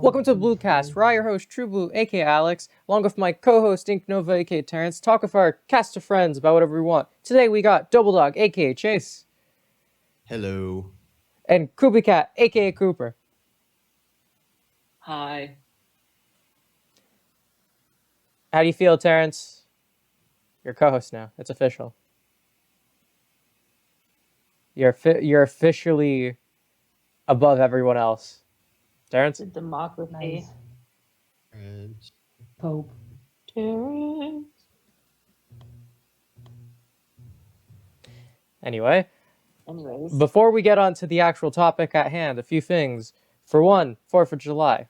Welcome to the Bluecast, where I, your host, True Blue, aka Alex, along with my co-host, Ink Nova, aka Terrence, talk with our cast of friends about whatever we want. Today we got Double Dog, aka Chase. Hello. And Koopy Cat, aka Cooper. Hi. How do you feel, Terrence? You're co-host now. It's official. You're officially above everyone else. Terrence? The democracy. Friends. Pope. Terrence. Anyway, Anyways. before we get on to the actual topic at hand, a few things. For one, 4th of July.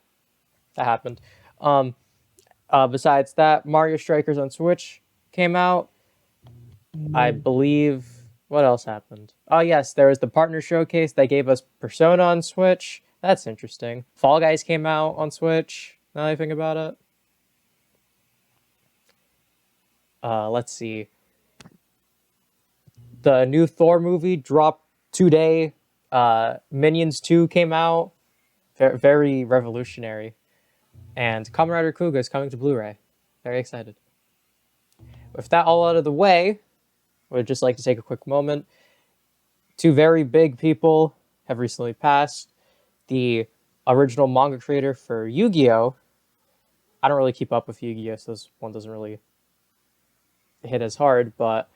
That happened. Besides that, Mario Strikers on Switch came out. I believe... What else happened? Oh, yes, there was the partner showcase that gave us Persona on Switch. That's interesting. Fall Guys came out on Switch, now that I think about it. Let's see. The new Thor movie dropped today. Minions 2 came out. Very revolutionary. And Kamen Rider Kuga is coming to Blu-ray. Very excited. With that all out of the way, I would just like to take a quick moment. Two very big people have recently passed. The original manga creator for Yu-Gi-Oh! I don't really keep up with Yu-Gi-Oh! So this one doesn't really hit as hard, but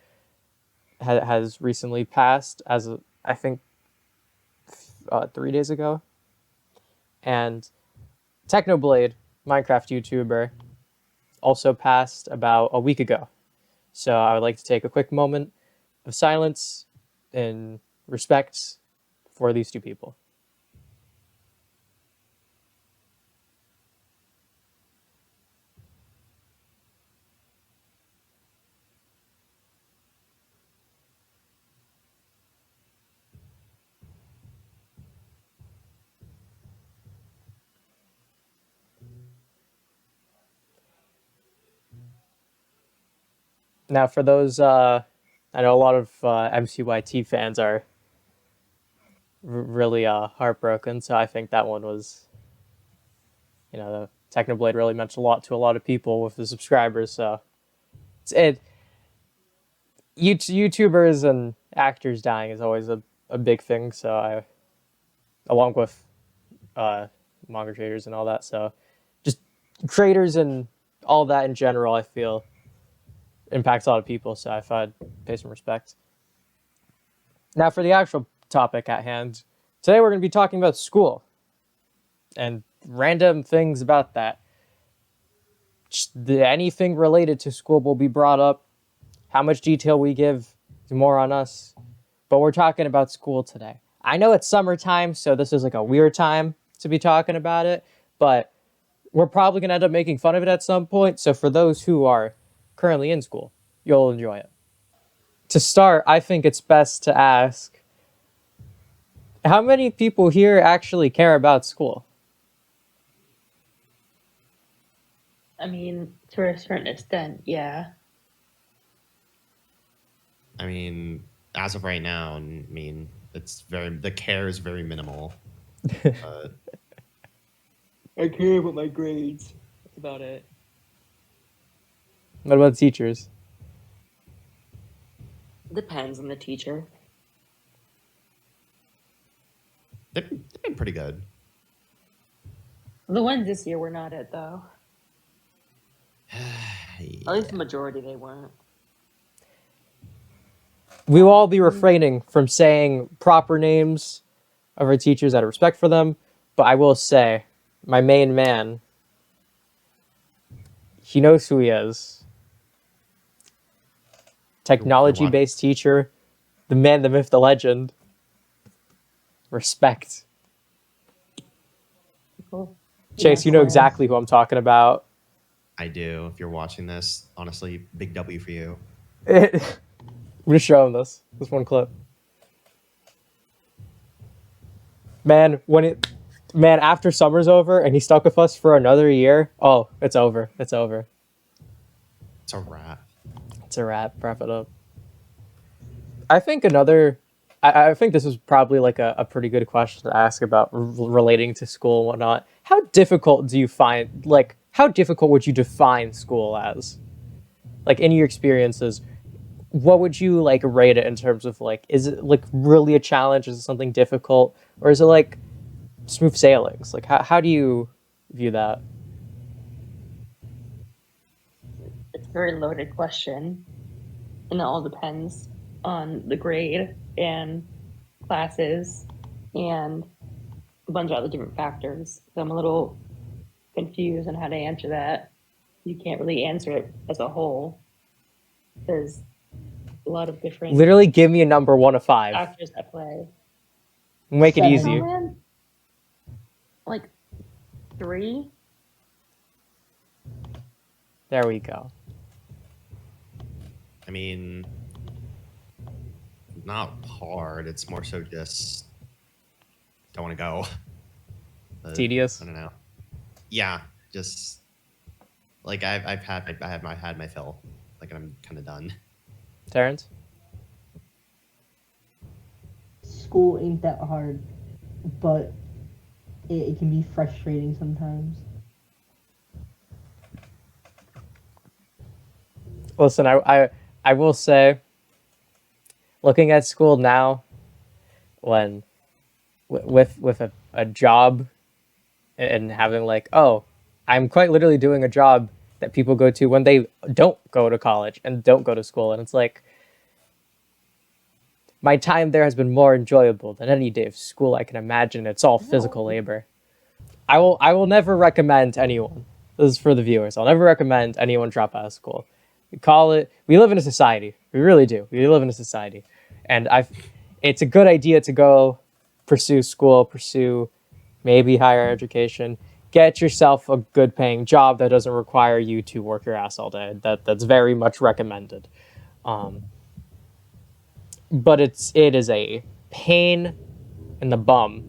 has recently passed as I think 3 days ago. And Technoblade, Minecraft YouTuber, also passed about a week ago. So I would like to take a quick moment of silence in respect for these two people. Now, for those, I know a lot of MCYT fans are really heartbroken, so I think that one was, the Technoblade really meant a lot to a lot of people with the subscribers, so YouTubers and actors dying is always a big thing, so I, along with manga creators and all that, so just creators and all that in general, I feel impacts a lot of people, so I thought I'd pay some respect. Now for the actual topic at hand. Today we're going to be talking about school and random things about that. Anything related to school will be brought up. How much detail we give is more on us. But we're talking about school today. I know it's summertime, so this is like a weird time to be talking about it, but we're probably going to end up making fun of it at some point, so for those who are currently in school, you'll enjoy it. To start, I think it's best to ask, how many people here actually care about school? I mean, to a certain extent, yeah. I mean, as of right now, the care is very minimal. I care about my grades. That's about it. What about teachers? Depends on the teacher. They've been pretty good. The ones this year were not it, though. Yeah. At least the majority they weren't. We will all be refraining from saying proper names of our teachers out of respect for them, but I will say, my main man, he knows who he is. Technology-based teacher, the man, the myth, the legend. Respect. Cool. Chase, you know exactly who I'm talking about. I do. If you're watching this, honestly, big W for you. I'm gonna show him this one clip. Man, after summer's over and he stuck with us for another year, oh, it's over. It's over. It's a wrap. It's a wrap. Wrap it up. I think I think this is probably like a pretty good question to ask about relating to school and whatnot. how difficult do you find, like, how difficult would you define school as? Like, in your experiences, what would you like rate it in terms of like, is it like really a challenge? Is it something difficult? Or is it like smooth sailings? Like, how do you view that? It's a very loaded question, and it all depends on the grade and classes and a bunch of other different factors. So I'm a little confused on how to answer that. You can't really answer it as a whole. There's a lot of different Literally give me a number 1 to 5. factors at play. Make it 7. easy. Oh, man. Like 3? There we go. I mean, not hard. It's more so just don't want to go. But, Tedious. I don't know. Yeah, just like I've had my fill. Like I'm kind of done. Terrence? School ain't that hard, but it can be frustrating sometimes. Listen, I will say, looking at school now, when with a job and having like, oh, I'm quite literally doing a job that people go to when they don't go to college and don't go to school, and it's like my time there has been more enjoyable than any day of school I can imagine. It's all physical labor. I will never recommend anyone. This is for the viewers. I'll never recommend anyone drop out of school. We live in a society. We really do. We live in a society. And it's a good idea to go pursue school, pursue maybe higher education, get yourself a good paying job that doesn't require you to work your ass all day. That's very much recommended. But it is a pain in the bum,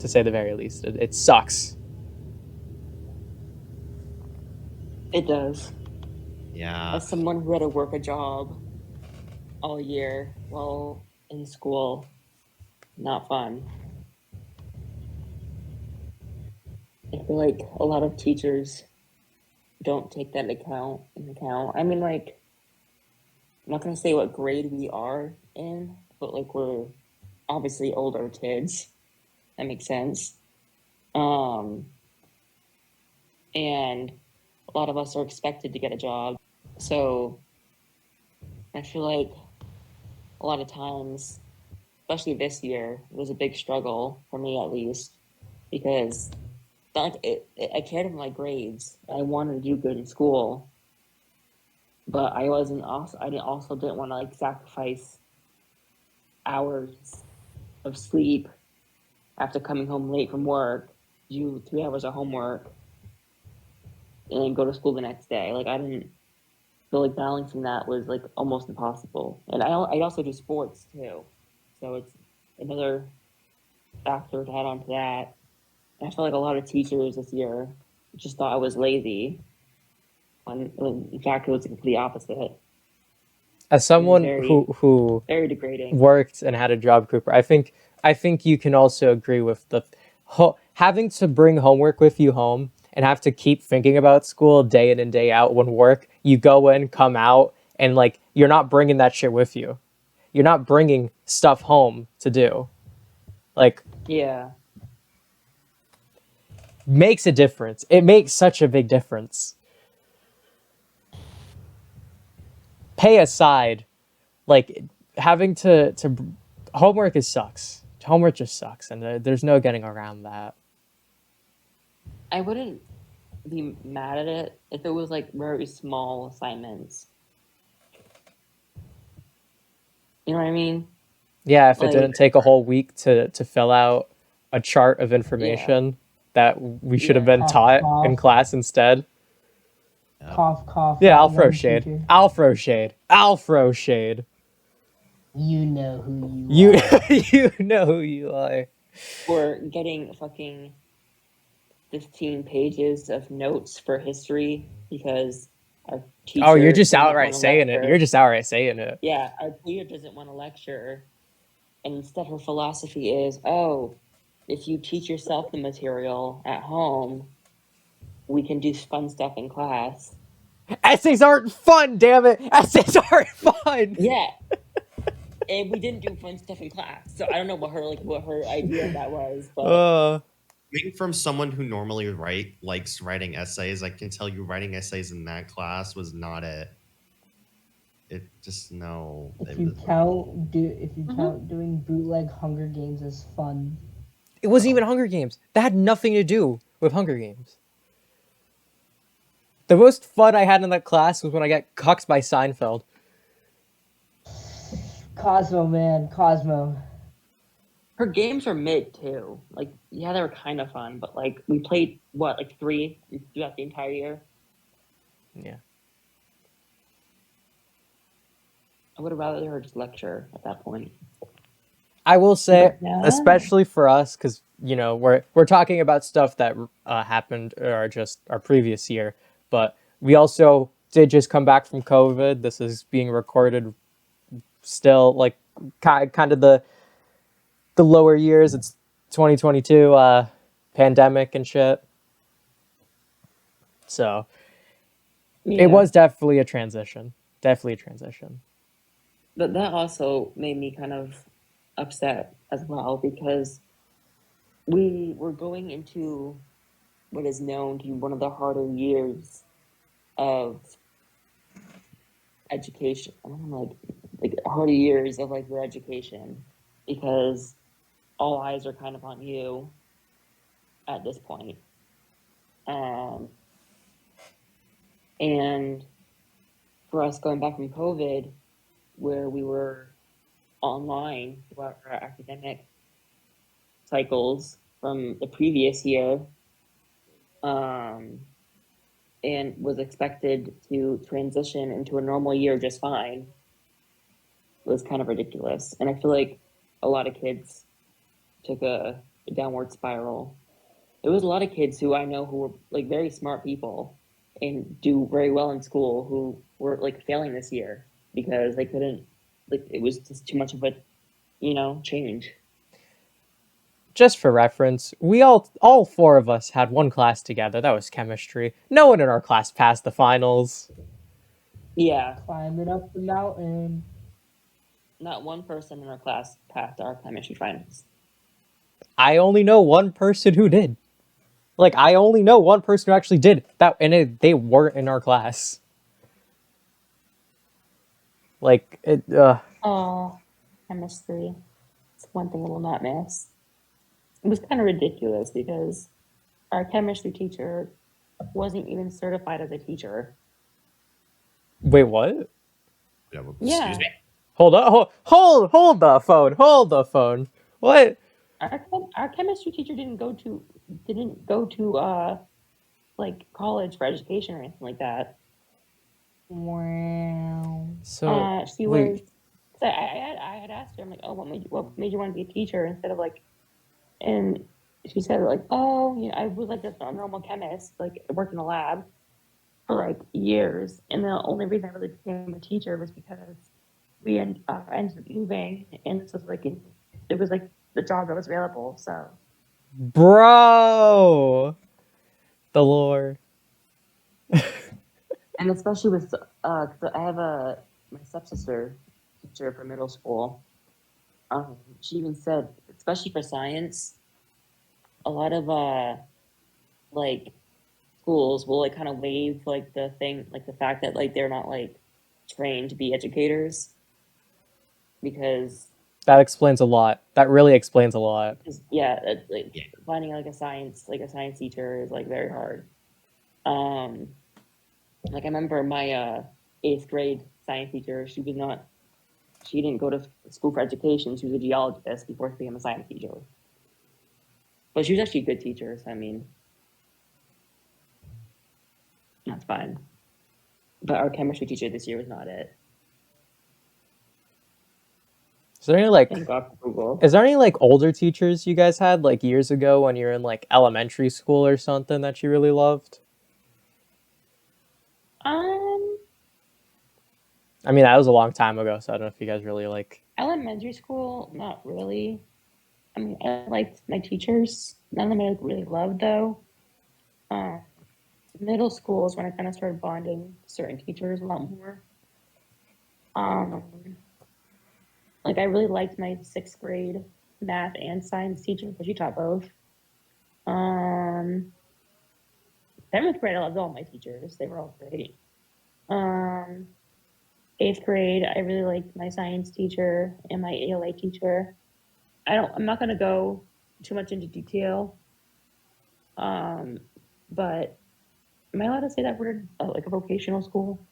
to say the very least. It sucks. It does. Yeah. As someone who had to work a job all year while in school, not fun. I feel like a lot of teachers don't take that into account. I mean, like, I'm not gonna say what grade we are in, but like we're obviously older kids. That makes sense. And a lot of us are expected to get a job. So I feel like a lot of times, especially this year, it was a big struggle for me at least, because I cared about my grades. I wanted to do good in school, but I didn't want to like sacrifice hours of sleep after coming home late from work, do 3 hours of homework, and then go to school the next day. Like I didn't feel like balancing that was like almost impossible. And I also do sports too, so it's another factor to add on to that. And I feel like a lot of teachers this year just thought I was lazy, when in fact it was the complete opposite. As someone very- who Very degrading. worked and had a job group, I think you can also agree with the having to bring homework with you home and have to keep thinking about school day in and day out. When work, you go in, come out, and like you're not bringing that shit with you. You're not bringing stuff home to do. Like, Yeah. makes a difference. It makes such a big difference. Pay aside, like having to homework sucks. Homework just sucks, and there's no getting around that. I wouldn't be mad at it if it was like very small assignments. You know what I mean? Yeah, if it Like- didn't take a whole week to fill out a chart of information that we should have been taught in class instead. Cough, cough. Yeah, I'll that throw one shade. teacher. I'll throw shade. I'll throw shade. You know who you are. You know who you are. Or getting fucking 15 pages of notes for history because our teacher. Oh, you're just doesn't outright wanna saying it. lecture. You're just outright saying it. Yeah, our teacher doesn't want to lecture, and instead her philosophy is, oh, if you teach yourself the material at home, we can do fun stuff in class. Essays aren't fun, damn it! Essays aren't fun. Yeah. And we didn't do fun stuff in class. So I don't know what her idea of that was, but Coming from someone who normally likes writing essays, I can tell you writing essays in that class was not it. It just no. If you count doing bootleg Hunger Games as fun. It wasn't even Hunger Games. That had nothing to do with Hunger Games. The most fun I had in that class was when I got cucked by Seinfeld. Cosmo, man, Cosmo. her games were mid too. Like, yeah, they were kind of fun, but like we played what, like 3 throughout the entire year. Yeah. I would have rather her just lecture at that point. I will say, Yeah. especially for us, because you know we're talking about stuff that happened or just our previous year, but we also did just come back from COVID. This is being recorded still, like kind of the lower years. It's 2022 pandemic and shit. So Yeah. it was definitely a transition. Definitely a transition. But that also made me kind of upset as well, because we were going into what is known to be one of the harder years of education. I don't know, like harder years of like your education, because all eyes are kind of on you at this point. And for us going back from COVID, where we were online throughout our academic cycles from the previous year, and was expected to transition into a normal year just fine, was kind of ridiculous. And I feel like a lot of kids took a downward spiral. There was a lot of kids who I know who were like very smart people and do very well in school who were like failing this year because they couldn't, like, it was just too much of a, change. Just for reference, we all four of us had one class together. That was chemistry. No one in our class passed the finals. Yeah, Climbing up the mountain. not one person in our class passed our chemistry finals. I only know one person who did. Like, I only know one person who actually did that, and they weren't in our class. Like, Oh, chemistry. It's one thing I will not miss. It was kind of ridiculous because our chemistry teacher wasn't even certified as a teacher. wait, what? Yeah. Excuse me. Hold up, hold the phone, hold the phone. What? Our chemistry teacher didn't go to like college for education or anything like that. Wow. So She wait, was. So I had asked her, I'm like, oh, what made you want to be a teacher instead of like, and she said like, oh, I was like a normal chemist, like I worked in a lab for like years, and the only reason I really became a teacher was because we ended up moving, and this was like it was like the job that was available. So, bro, the lore. and especially with 'cause I have my stepsister teacher for middle school. She even said, especially for science, a lot of like schools will like kind of waive like the thing, like the fact that like they're not like trained to be educators, because That explains a lot. That really explains a lot. like finding like a science teacher is like very hard. Like I remember my 8th grade science teacher, she didn't go to school for education. She was a geologist before she became a science teacher. But she was actually a good teacher, so I mean, that's fine. But our chemistry teacher this year was not it. Is there any like Thank God for Google. Is there any like older teachers you guys had like years ago when you were in like elementary school or something that you really loved? I mean, that was a long time ago, so I don't know if you guys really like. Elementary school, not really. I mean, I liked my teachers. None of them I really loved though. Uh, Middle school is when I kind of started bonding with certain teachers a lot more. Um, like I really liked my sixth grade math and science teacher because she taught both. Um, Seventh grade, I loved all my teachers. They were all great. Um, Eighth grade, I really liked my science teacher and my ALA teacher. I'm not gonna go too much into detail. But am I allowed to say that word? Like a vocational school?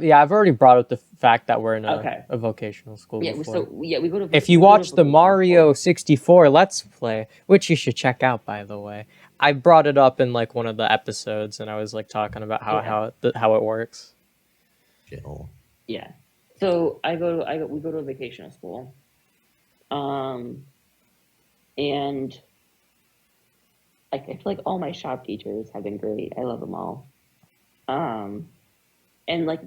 Yeah, I've already brought up the fact that we're in Okay. a vocational school Yeah. before. So yeah, we go to. If you we go to watch the vocational Mario school. 64 Let's Play, which you should check out, by the way, I brought it up in like one of the episodes, and I was like talking about how it works. Jill. Yeah. So we go to a vocational school. And like I feel like all my shop teachers have been great. I love them all. And like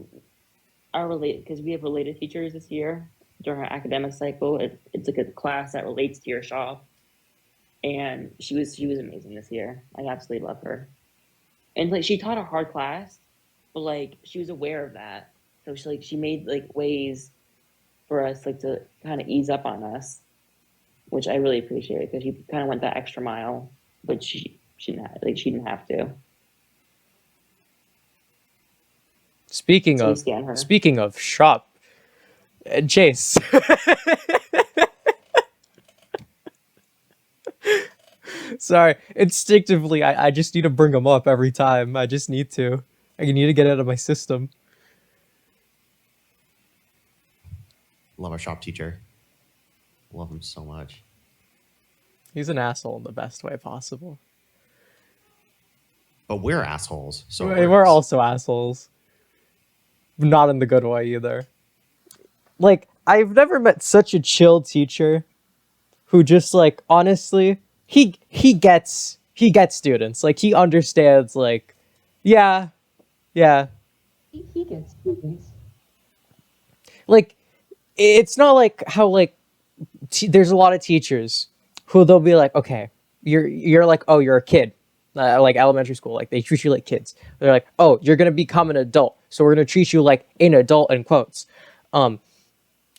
our relate because we have related teachers this year during our academic cycle. It's like a class that relates to your shop, and she was amazing this year. I absolutely love her. And like she taught a hard class, but like she was aware of that, so she made like ways for us like to kind of ease up on us, which I really appreciate because she kind of went that extra mile, but she didn't have to. Speaking So we of stand her. speaking of shop, Chase. Sorry, instinctively, I just need to bring them up every time. I just need to. I need to get it out of my system. Love our shop teacher. Love him so much. He's an asshole in the best way possible. But we're assholes. So We're also assholes. Not in the good way either. Like, I've never met such a chill teacher who just like honestly, he gets students. Like he understands like yeah. He gets students. Like it's not like how like there's a lot of teachers who they'll be like, okay, you're like, oh, you're a kid, like elementary school, like they treat you like kids. They're like, oh, you're gonna become an adult, so we're gonna treat you like an adult in quotes.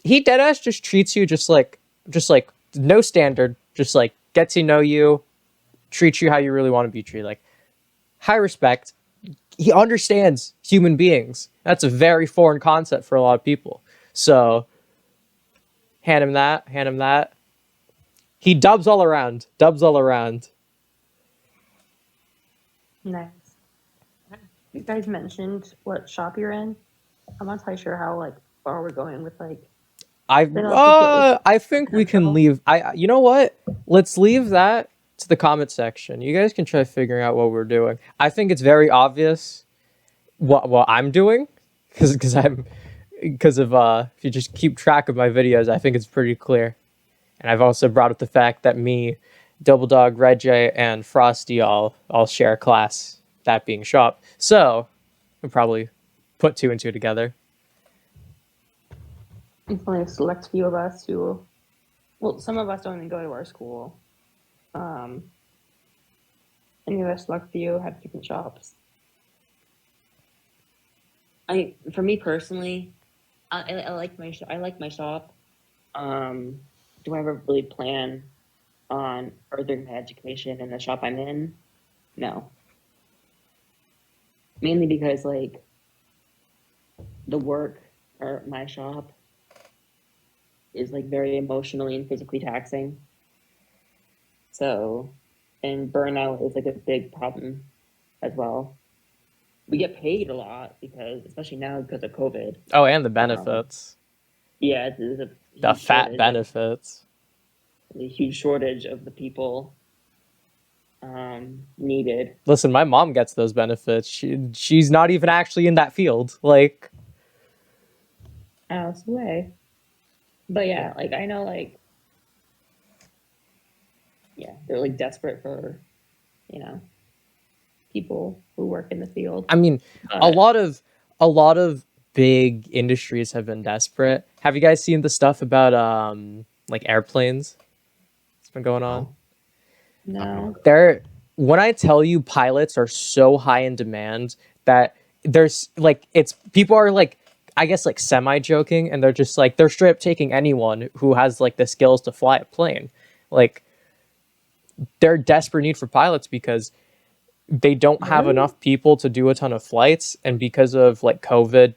He deadass just treats you just like no standard, just like get to know you, treat you how you really want to be treated, like high respect. He understands human beings. That's a very foreign concept for a lot of people. So hand him that. He dubs all around. Nice. You guys mentioned what shop you're in. I'm not entirely sure how like far we're going with like. I think we can leave. You know what? Let's leave that to the comment section. You guys can try figuring out what we're doing. I think it's very obvious what I'm doing because if you just keep track of my videos, I think it's pretty clear. And I've also brought up the fact that me, Double Dog, Red J, and Frosty all share a class, that being shop. So we'll probably put two and two together. It's only a select few of us who, well, some of us don't even go to our school. And the other select few have different shops. For me personally, I like my shop. Do I ever really plan on furthering my education in the shop I'm in? No. Mainly because like the work or my shop is like very emotionally and physically taxing. So, and burnout is like a big problem as well. We get paid a lot because, especially now because of COVID. Oh, and the benefits. Yeah, there's a The fat benefits. A huge shortage of the people needed. Listen, my mom gets those benefits. She's not even actually in that field. Like, Alice away. But yeah, like I know, like yeah, they're like desperate for, people who work in the field. I mean, a lot of big industries have been desperate. Have you guys seen the stuff about like airplanes? been going on? No. When I tell you pilots are so high in demand that there's like it's people are like I guess like semi joking and they're just like they're straight up taking anyone who has like the skills to fly a plane. Like they're desperate need for pilots because they don't have enough people to do a ton of flights, and because of like COVID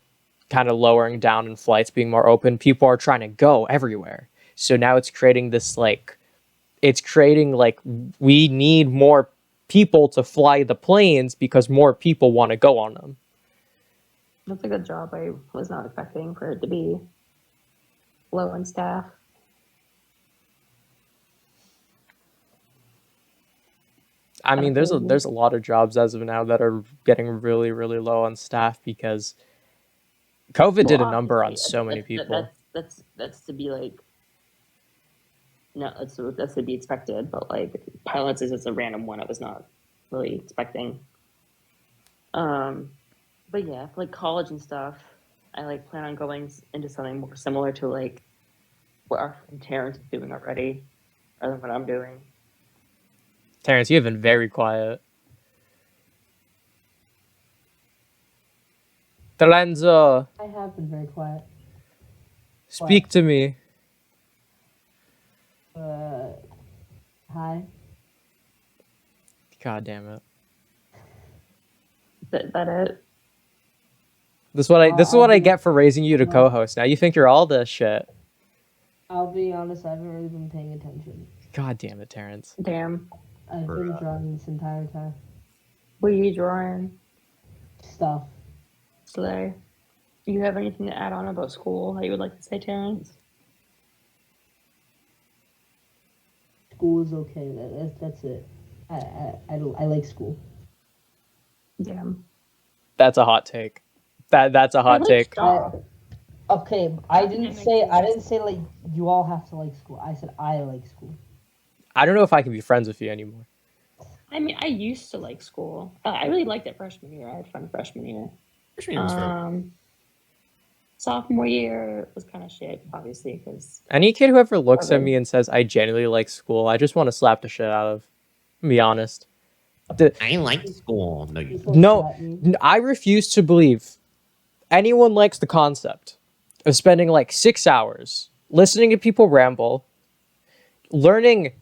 kind of lowering down and flights being more open, people are trying to go everywhere. So now it's creating this like we need more people to fly the planes because more people want to go on them. That's a good job. I was not expecting for it to be low on staff. I mean, there's a lot of jobs as of now that are getting really, really low on staff because COVID did a number on so many people. That's to be like, no, that's to be expected. But like pilots is just a random one I was not really expecting. But yeah, for like college and stuff, I like plan on going into something more similar to like what our friend Terrence is doing already, rather than what I'm doing. Terrence, you have been very quiet. Telenzo, I have been very quiet. speak to me. Hi. God damn it. That it? This is what I get for raising you to co-host. Now you think you're all this shit. I'll be honest, I haven't really been paying attention. God damn it, Terrence. Damn. I've been drawing this entire time. What are you drawing Stuff. today? Do you have anything to add on about school that you would like to say, Terrence? School is okay. That's it. I like school. Damn. That's a hot take. That's a hot take. Okay, I didn't say like you all have to like school. I said I like school. I don't know if I can be friends with you anymore. I mean, I used to like school. I really liked it freshman year. I had fun freshman year. Freshman year was fair. Sophomore year was kind of shit, obviously, because Any kid who ever looks at me and says I genuinely like school, I just want to slap the shit out of. To be honest. I like school. No, you No, I refuse to believe anyone likes the concept of spending like 6 hours listening to people ramble, learning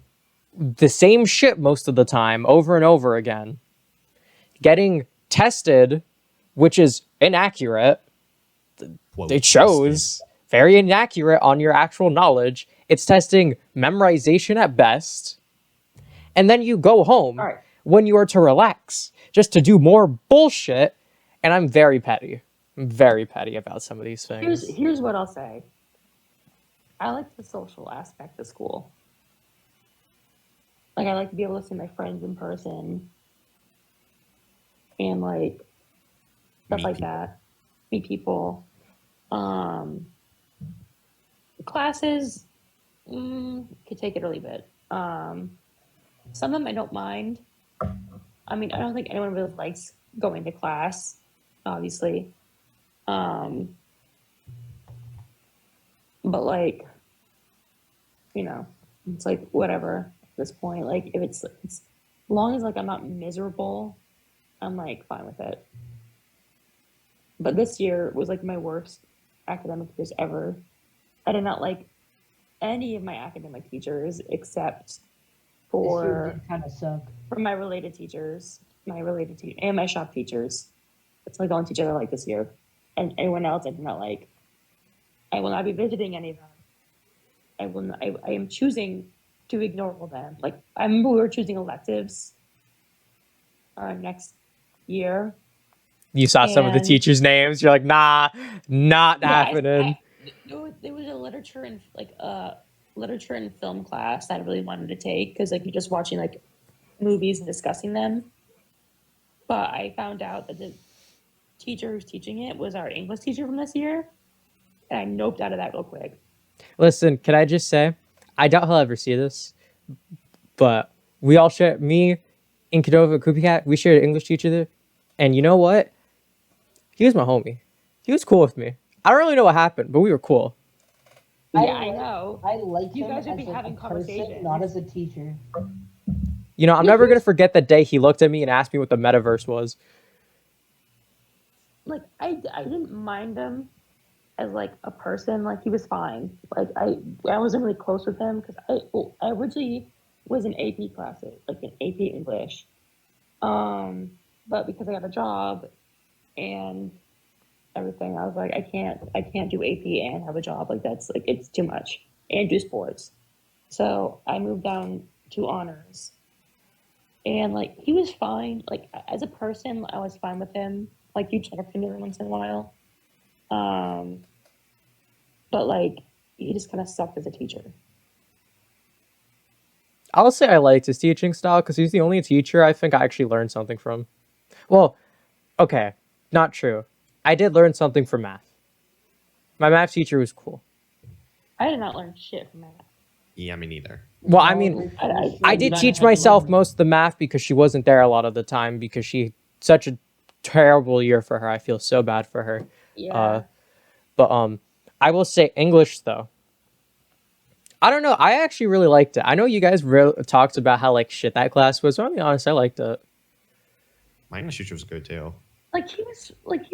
the same shit most of the time over and over again, getting tested, which is inaccurate. It shows very inaccurate on your actual knowledge. It's testing memorization at best. And then you go home when you are to relax, just to do more bullshit. And I'm very petty. I'm very petty about some of these things. here's what I'll say. I like the social aspect of school. Like, I like to be able to see my friends in person and like stuff like that. Meet people. Classes, could take it or leave it. Some of them I don't mind. I mean, I don't think anyone really likes going to class, obviously. But like, you know, it's like whatever at this point. Like, if it's as long as like I'm not miserable, I'm like fine with it. But this year was like my worst academic years ever. I did not like any of my academic teachers except for kind of suck. For my related teachers, and my shop teachers. That's like the only teacher I like this year. And everyone else I do not like. I will not be visiting any of them. I will not, I am choosing to ignore all them. Like, I remember we were choosing electives next year. You saw some of the teachers' names. You're like, nah, not happening. There was a literature and film class that I really wanted to take because like you're just watching like movies and discussing them. But I found out that the teacher who's teaching it was our English teacher from this year, and I noped out of that real quick. Listen, can I just say, I doubt he'll ever see this, but we all share, me and Cadova Kupikat, we shared an English teacher there, and you know what? He was my homie. He was cool with me. I don't really know what happened, but we were cool. Yeah, I know. I like You him guys would as be like having a person, conversations. not as a teacher. You know, I'm Yeah, never he gonna was- forget the day he looked at me and asked me what the metaverse was. Like I didn't mind him as like a person. Like he was fine. Like I wasn't really close with him because I originally was in AP classes, like in AP English. But because I got a job and everything, I was like, I can't do AP and have a job. Like that's like it's too much and do sports. So I moved down to honors, and like he was fine. Like as a person, I was fine with him. Like you talk to me every once in a while, um, but like he just kind of sucked as a teacher. I'll say I liked his teaching style because he's the only teacher I think I actually learned something from. Well, okay, not true. I did learn something from math. My math teacher was cool. I did not learn shit from that. Yeah, me neither. Well, I Geometry, mean, chemistry, I I do did not teach know how to myself learn. most of the math because she wasn't there a lot of the time because she such a terrible year for her. I feel so bad for her. Yeah, But I will say English though. I don't know. I actually really liked it. I know you guys talked about how like shit that class was. But I'll be honest, I liked it. My English teacher was good too. like he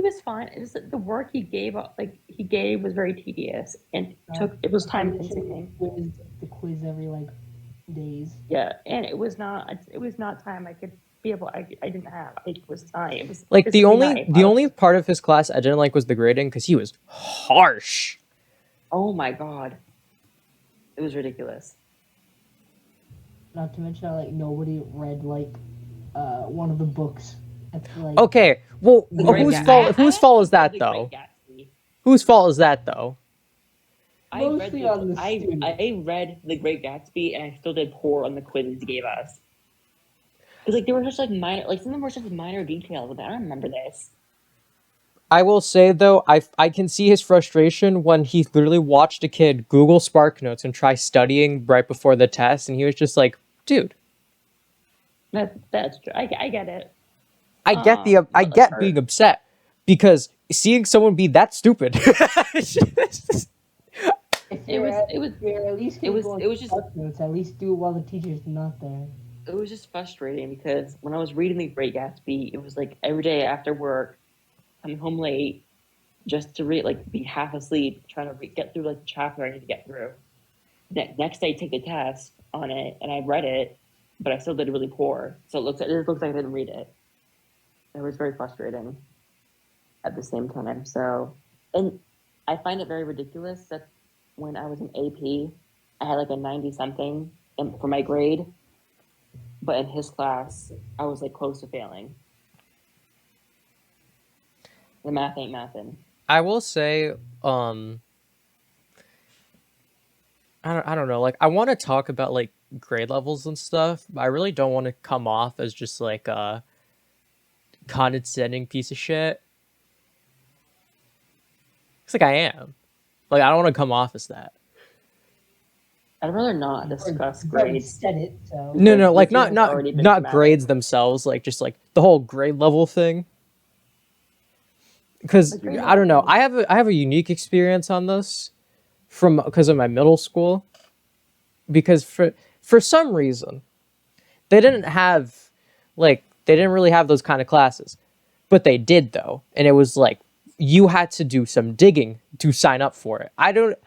was fine. It's just that the work he gave was very tedious and it was time consuming. The quiz every like days. Yeah, and it was not time I could be able. I didn't have. It was time. It was Like the physically not only able. part of his class I didn't like was the grading because he was harsh. Oh my god, it was ridiculous. Not to mention, like nobody read like one of the books. Like, Okay, well, The Great whose Gatsby. fault? Whose fault is that The though? Great Gatsby. Whose fault is that though? I read Mostly on the I student. read The Great Gatsby and I still did poor on the quizzes he gave us. Because like they were just like minor, like some of them were just minor details. But I don't remember this. I will say though, I can see his frustration when he literally watched a kid Google Spark Notes and try studying right before the test, and he was just like, "Dude, That's true. I get it. I get I but, like, get being upset because seeing someone be that stupid." If It was you're at least it was just Spark Notes, at least do it while the teacher's not there. it was just frustrating because when I was reading The Great Gatsby, it was like every day after work, coming home late, just to read, like be half asleep, trying to get through like the chapter I need to get through. Next day, take the test on it, and I read it, but I still did really poor. So it looks like I didn't read it. It was very frustrating at the same time. So, and I find it very ridiculous that when I was in AP, I had like a 90 something for my grade, but in his class, I was like close to failing. The math ain't mathin'. I will say, I don't know. Like, I want to talk about like grade levels and stuff, but I really don't want to come off as just like a condescending piece of shit. It's like I am. Like, I don't want to come off as that. I'd rather not discuss You've already grades. said it, so No, no, like This year not has not already been not traumatic. grades themselves. Like just like the whole grade level thing. Because The grade I don't know, level. I have a unique experience on this from because of my middle school. Because for some reason they didn't have they didn't really have those kind of classes, but they did though, and it was like you had to do some digging to sign up for it. I don't.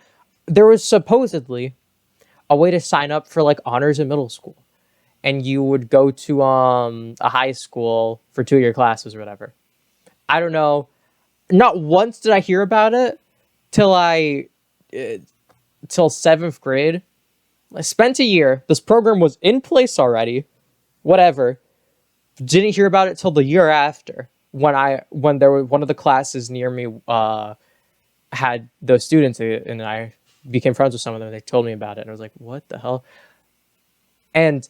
There was supposedly a way to sign up for like honors in middle school, and you would go to a high school for 2 year classes or whatever. I don't know. Not once did I hear about it till till 7th grade. I spent a year. This program was in place already. Whatever. Didn't hear about it till the year after when there was one of the classes near me had those students and I became friends with some of them. They told me about it and I was like, what the hell? And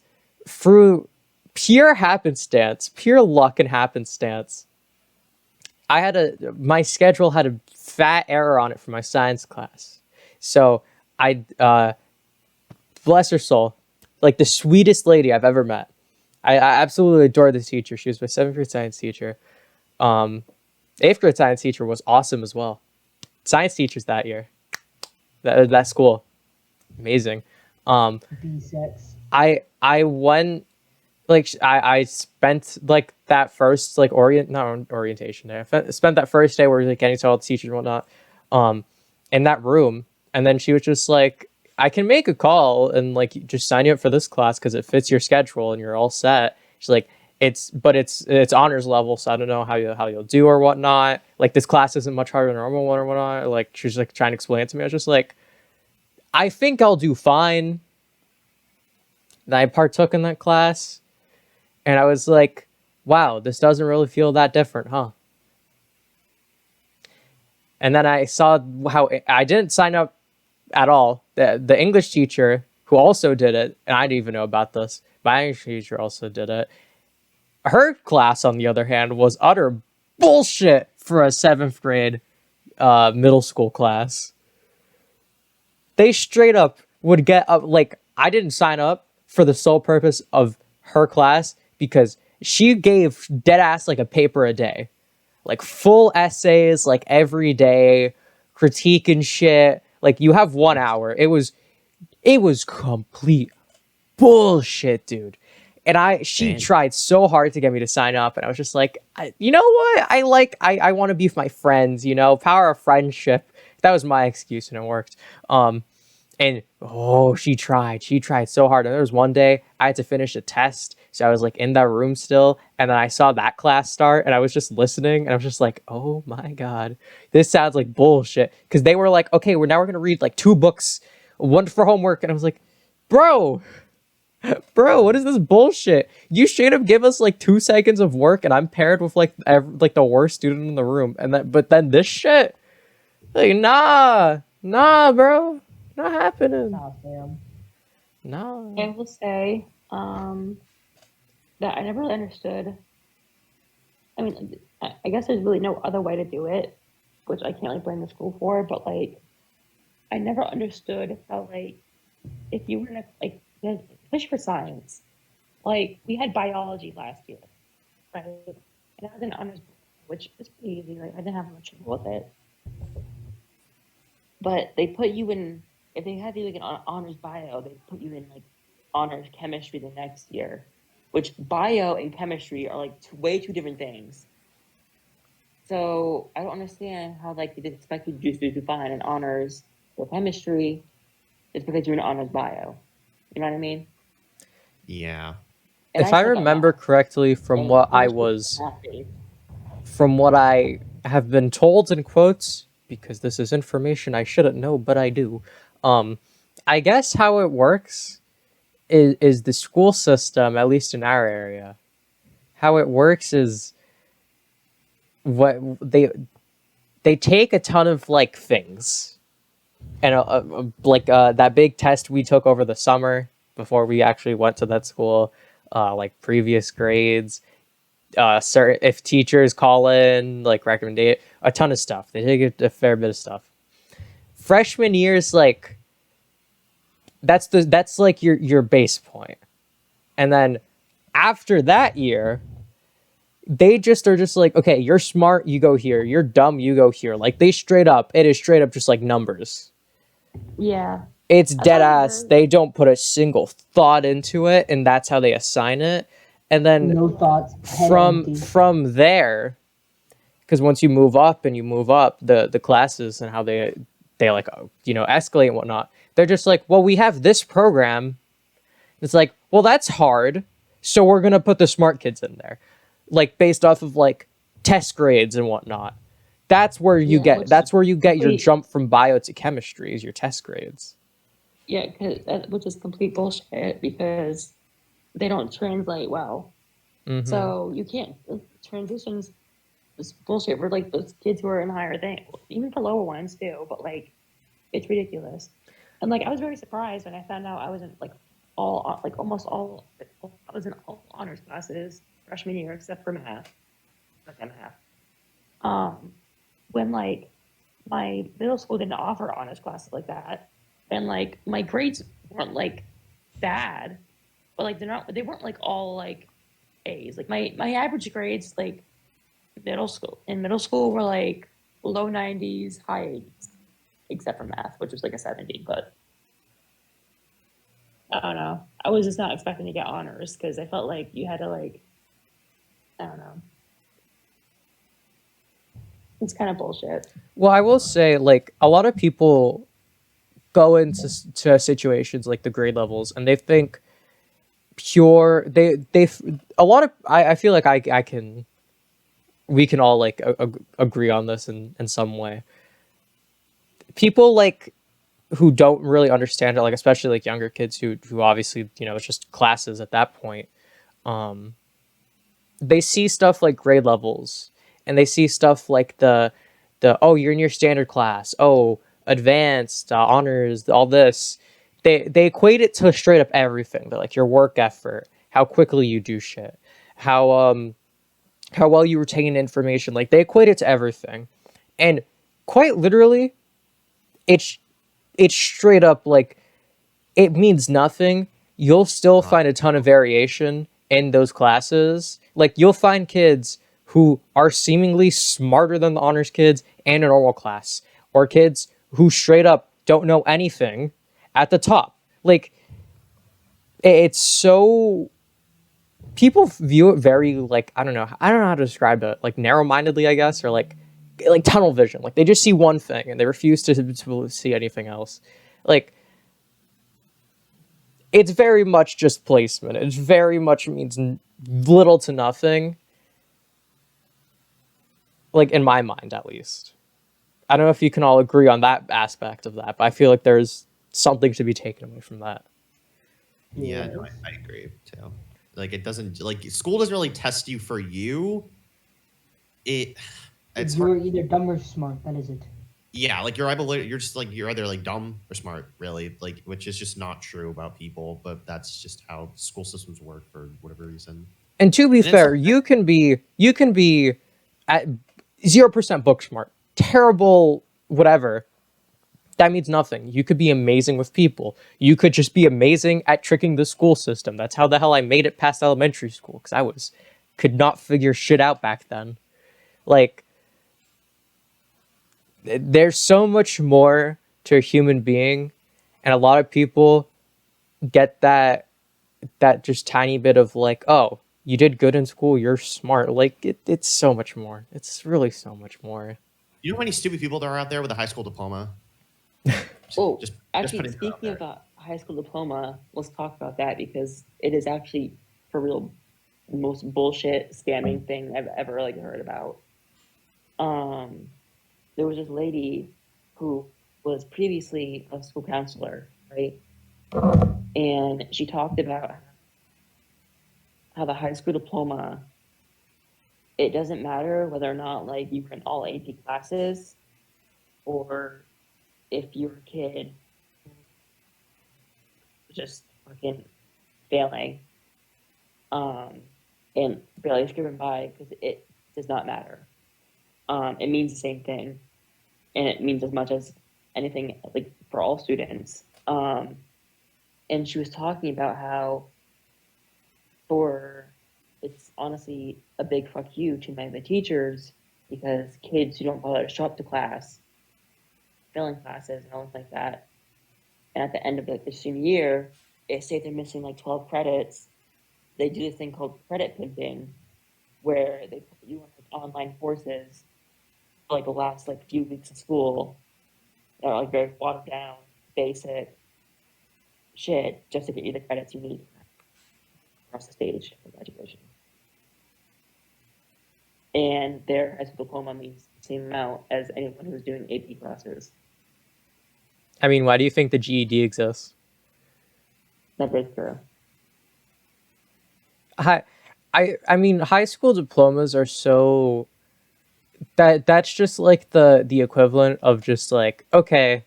through pure happenstance, pure luck and happenstance, my schedule had a fat error on it for my science class. So I bless her soul, like the sweetest lady I've ever met. I absolutely adore this teacher. She was my 7th grade science teacher. 8th grade science teacher was awesome as well. Science teachers that year. That school, amazing. B sex. I went like I spent like that first like not orientation day. Spent that first day where we were like getting to all the teachers and whatnot, in that room, and then she was just like, I can make a call and like just sign you up for this class because it fits your schedule and you're all set. She's like, it's honors level, so I don't know how you'll do or whatnot. Like this class isn't much harder than a normal one or whatnot. Like she was like trying to explain it to me. I was just like, I think I'll do fine. And I partook in that class, and I was like, wow, this doesn't really feel that different, huh? And then I saw how I didn't sign up at all. The English teacher who also did it, and I didn't even know about this, my English teacher also did it. Her class, on the other hand, was utter bullshit for a 7th grade middle school class. They straight up would get up, like, I didn't sign up for the sole purpose of her class because she gave dead ass like a paper a day, like full essays, like every day, critique and shit. Like you have 1 hour. It was complete bullshit, dude. And she Dang. tried so hard to get me to sign up, and I was just like, you know what? I want to be with my friends, you know, power of friendship. That was my excuse, and it worked. And oh, she tried so hard. And there was one day I had to finish a test, so I was like in that room still, and then I saw that class start, and I was just listening, and I was just like, oh my god, this sounds like bullshit. Because they were like, okay, we're gonna read like 2 books, one for homework, and I was like, bro, what is this bullshit? You straight up give us like 2 seconds of work, and I'm paired with like the worst student in the room, but then this shit, like nah, bro. Not happening. Nah, fam. No. I will say that I never really understood. I mean, I guess there's really no other way to do it, which I can't like blame the school for. But like, I never understood how like if you were in a like, especially for science, like we had biology last year, right? And I was in honors, which was pretty easy. Like I didn't have much trouble with it. But they put you in, if they have you like an honors bio, they put you in like honors chemistry the next year, which bio and chemistry are like way two different things. So I don't understand how like they expect you to just do fine in honors for chemistry just because you're in honors bio. You know what I mean? Yeah. And If I suck at remember math. correctly from And what I have been told in quotes, because this is information I shouldn't know, but I do. I guess how it works is the school system, at least in our area. How it works is what they take a ton of like things, and like that big test we took over the summer before we actually went to that school, like previous grades, certain if teachers call in like recommend a ton of stuff. They take a fair bit of stuff. Freshman year's like that's like your base point, and then after that year they just are just like, okay, you're smart, you go here, you're dumb, you go here. Like it is straight up just like numbers. Yeah. It's That's dead how I ass. heard. They don't put a single thought into it, and that's how they assign it. And then No thoughts. Head from empty. from there, because once you move up and you move up the classes and how they like escalate and whatnot, they're just like, well, we have this program. It's like, well, that's hard, so we're gonna put the smart kids in there, like based off of like test grades and whatnot. That's where you Yeah, get which that's where you get your complete- jump from bio to chemistry is your test grades. Yeah, which is complete bullshit because they don't translate well. Mhm. So you can't transitions is bullshit for like those kids who are in higher thing, even for lower ones too. But like, it's ridiculous. And like, I was very surprised when I found out I was in like almost all. I was in all honors classes freshman year except for math. Okay, math. When like my middle school didn't offer honors classes like that, and like my grades weren't like bad, but like they weren't like all like A's. Like my average grades like middle school were like low 90s, high 80s. except for math, which was like a 70. But I don't know. I was just not expecting to get honors because I felt like you had to like, I don't know. It's kind of bullshit. Well, I will say, like, a lot of people go into to situations like the grade levels, and they think they a lot of I feel like I can we can all like agree on this in some way. People like who don't really understand it, like especially like younger kids who obviously it's just classes at that point. Um, they see stuff like grade levels, and they see stuff like the oh, you're in your standard class, oh, advanced, honors, all this. They equate it to straight up everything. They're like your work effort, how quickly you do shit, how well you retain information. Like they equate it to everything, and quite literally, it's it's straight up like it means nothing. You'll still find a ton of variation in those classes. Like you'll find kids who are seemingly smarter than the honors kids in a normal class, or kids who straight up don't know anything at the top. Like it's so people view it very like I don't know how to describe it, like narrow-mindedly, I guess, or like tunnel vision. Like they just see one thing and they refuse to see anything else. Like it's very much just placement. It very much means little to nothing. Like in my mind, at least. I don't know if you can all agree on that aspect of that, but I feel like there's something to be taken away from that. Yeah, no, I agree too. Like it doesn't like school doesn't really test you for you. It's You're hard. either dumb or smart. That is it. Yeah, like you're just like you're either like dumb or smart, really, like which is just not true about people, but that's just how school systems work for whatever reason. And to be And it's fair, you can be at 0% book smart, terrible, whatever. That means nothing. You could be amazing with people. You could just be amazing at tricking the school system. That's how the hell I made it past elementary school, because could not figure shit out back then. Like, there's so much more to a human being, and a lot of people get that just tiny bit of like, oh, you did good in school, you're smart. Like it's so much more. It's really so much more. You know how many stupid people there are out there with a high school diploma? Oh, just actually, putting that out speaking there. of a high school diploma, let's talk about that because it is actually for real the most bullshit scamming thing I've ever like heard about. Um, there was this lady who was previously a school counselor, right? And she talked about how the high school diploma, it doesn't matter whether or not like you were in all AP classes or if you're a kid just fucking failing and barely scraping by because it does not matter. It means the same thing, and it means as much as anything like for all students. And she was talking about how for it's honestly a big fuck you to many of the teachers because kids who don't bother to show up to class, failing classes and all like that, and at the end of like the senior year, say they're missing like 12 credits, they do this thing called credit pimping, where they put you on like online courses for like the last like few weeks of school that are like very watered down, basic shit, just to get you the credits you need across the stage for graduation. And their high school diploma means the same amount as anyone who's doing AP classes. I mean, why do you think the GED exists? Never through. I mean, high school diplomas are so that's just like the equivalent of just like, okay,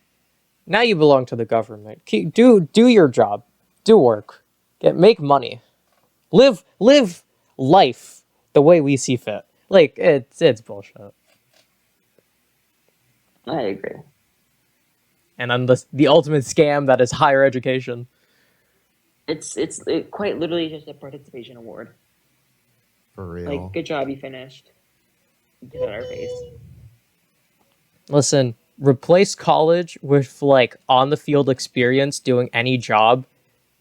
now you belong to the government. Do your job, do work, make money, live life the way we see fit. Like it's bullshit. I agree. And then the ultimate scam that is higher education. It's quite literally just a participation award. For real. Like, good job, you finished. Get out of our face. Listen, replace college with like on the field experience doing any job.